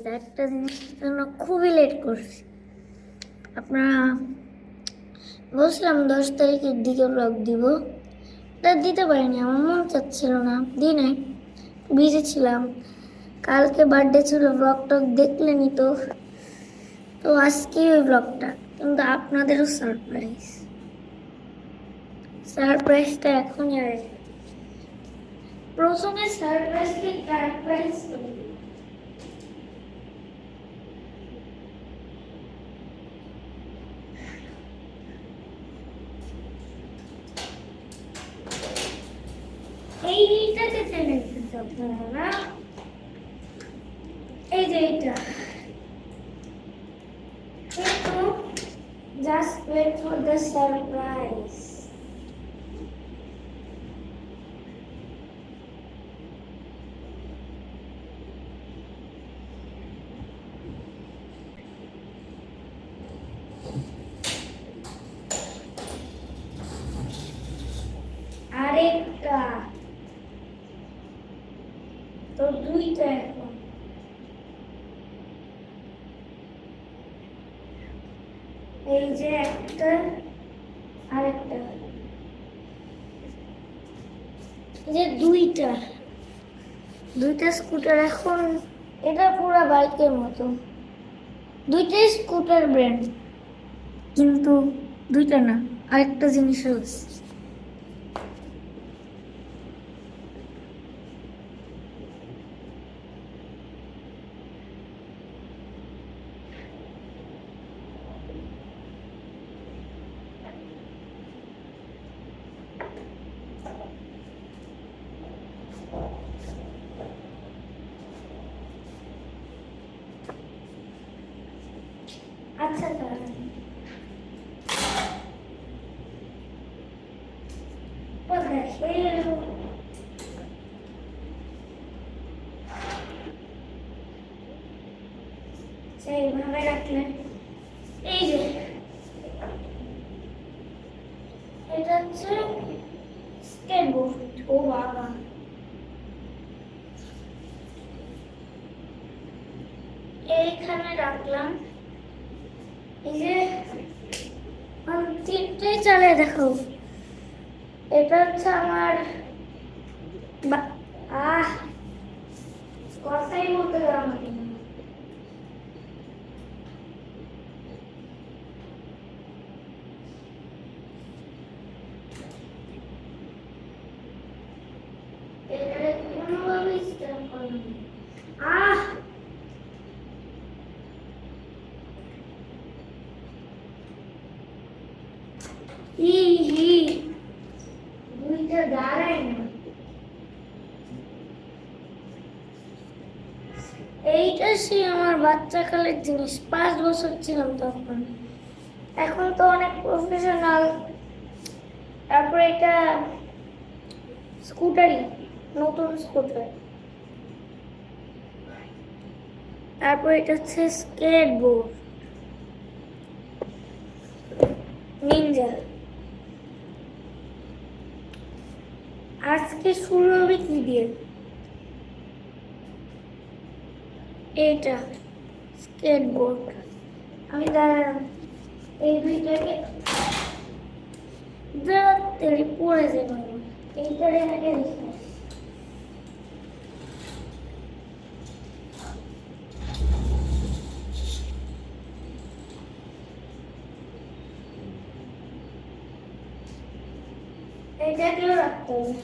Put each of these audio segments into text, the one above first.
Guys, একটা জিনিসের জন্য খুবই লেট করছি। আপনারা বলছিলাম 10 তারিখের দিকে ব্লগ দিব, এটা দিতে পারিনি, আমার মন চাচ্ছিল না, দিই নাই, বিজি ছিলাম। কালকে বার্থডে ছিল, ব্লগ টক দেখলেনি তো। তো আজকে ওই ব্লগটা, কিন্তু আপনাদেরও সারপ্রাইজটা এখনই আসবে। প্রথমে সারপ্রাইজ এইটাকে টেনে দিতে আপনারা না, এই যে এইটা, কিন্তু just wait for the surprise. আরেকটা তো দুইটা এখন, এই যে একটা আরেকটা, এই যে দুইটা স্কুটার। এখন এটা পুরো বাইকের মতো, দুইটাই স্কুটার ব্র্যান্ড, কিন্তু দুইটা না, আরেকটা জিনিস আছে। আচ্ছা সেইভাবে রাখলেন। এই যে এটা হচ্ছে স্কেটবোর্ড। ও বাবা, এইখানে রাখলাম। এই যে তিনটেই চালিয়ে দেখো, এটা হচ্ছে আমার কথাই বলতে গেলাম। এটা কোনোভাবেই স্ট্যান্ড করে না। দুইটা দাঁড়ায় না। এইটা সে আমার বাচ্চাকালের জিনিস, 5 বছর ছিলাম তখন। এখন তো অনেক প্রফেশনাল। তারপরে এটা স্কুটারই, নতুন স্কুটার। তারপর এটা হচ্ছে স্কেটবোর্ড নিনজা। আজকে শুরু হবে কি দিয়ে? এইটা স্কেটবোর্ড। আমি দাঁড়ালাম, এই দুইটাকে পড়ে যাবো, এইটারে আগে দেখি। এইটাকেও রাখতে হবে।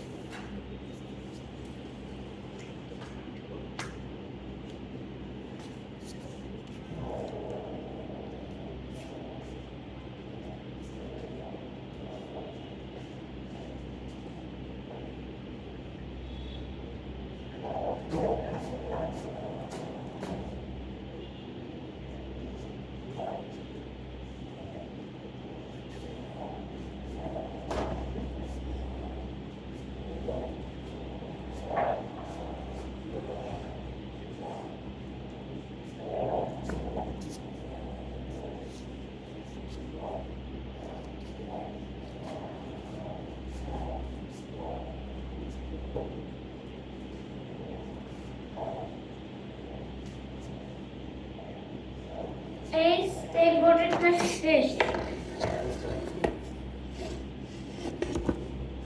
স্টেট বোর্ডের কাজ শেষ।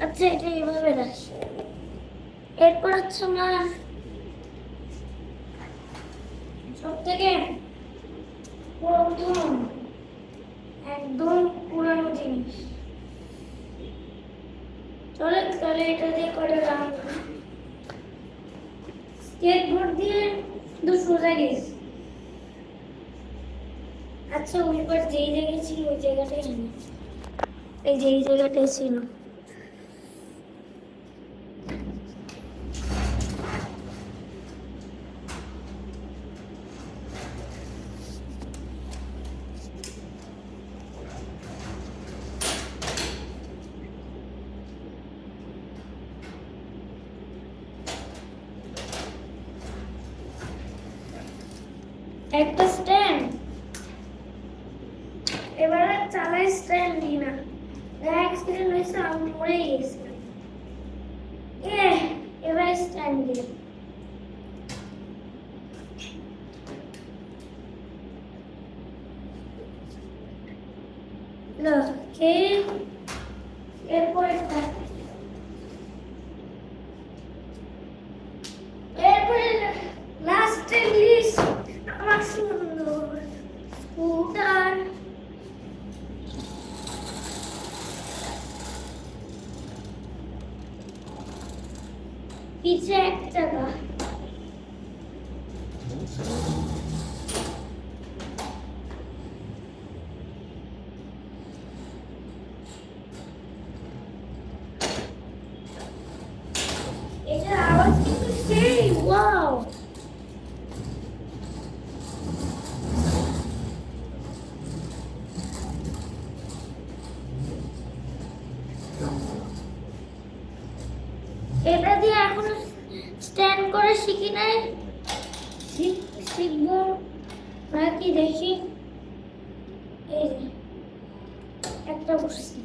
আচ্ছা, এটা এইভাবে রাখি। এরপর হচ্ছে আমার সব থেকে প্রথম একদম পুরানো জিনিস। চলে তাহলে এটা দিয়ে কটা গান স্কেট বোর্ড দিয়ে সোজা গেছি। আচ্ছা, ওইবার যেই জায়গায় ছিল ওই জায়গাটাই জানি, এই যে এই জায়গাটাই ছিল। একটা স্ট্যান্ড, এবার আর চালাই স্ট্যান্ড দিই না। অ্যাক্সিডেন্ট হয়েছে, আমি মরে গেছিলাম। এবার স্ট্যান্ড দিই। এরপরে লাস্টের লিস্ট আমার সুন্দর স্কুটার। পিছে এক টাকা, এটার আওয়াজ কিন্তু সেই ওয়াও। এটা দিয়ে এখনো স্ট্যান্ড করে শিখি নাই, শিখবো নাকি দেখি। এই যে একটা বসছি,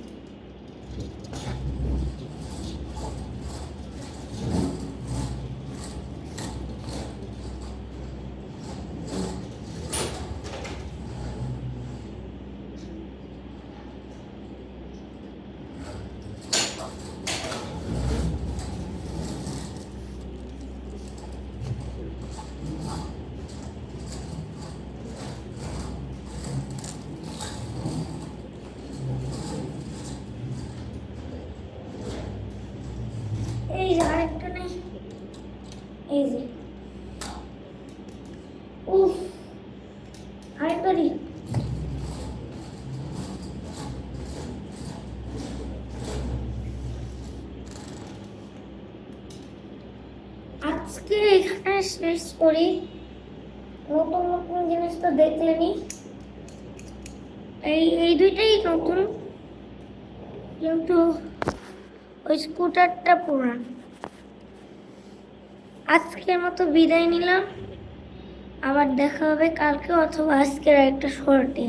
এই যে আরেকটা নেই, এই যে উফ আরেকটা দিই। আজকে এখানে শেষ করি। নতুন নতুন জিনিস তো দেখলেনি, এই দুইটাই নতুন, কিন্তু ওই স্কুটারটা পুরান। আজকের মতো বিদায় নিলাম, আবার দেখা হবে কালকে অথবা আজকের একটা শর্টে।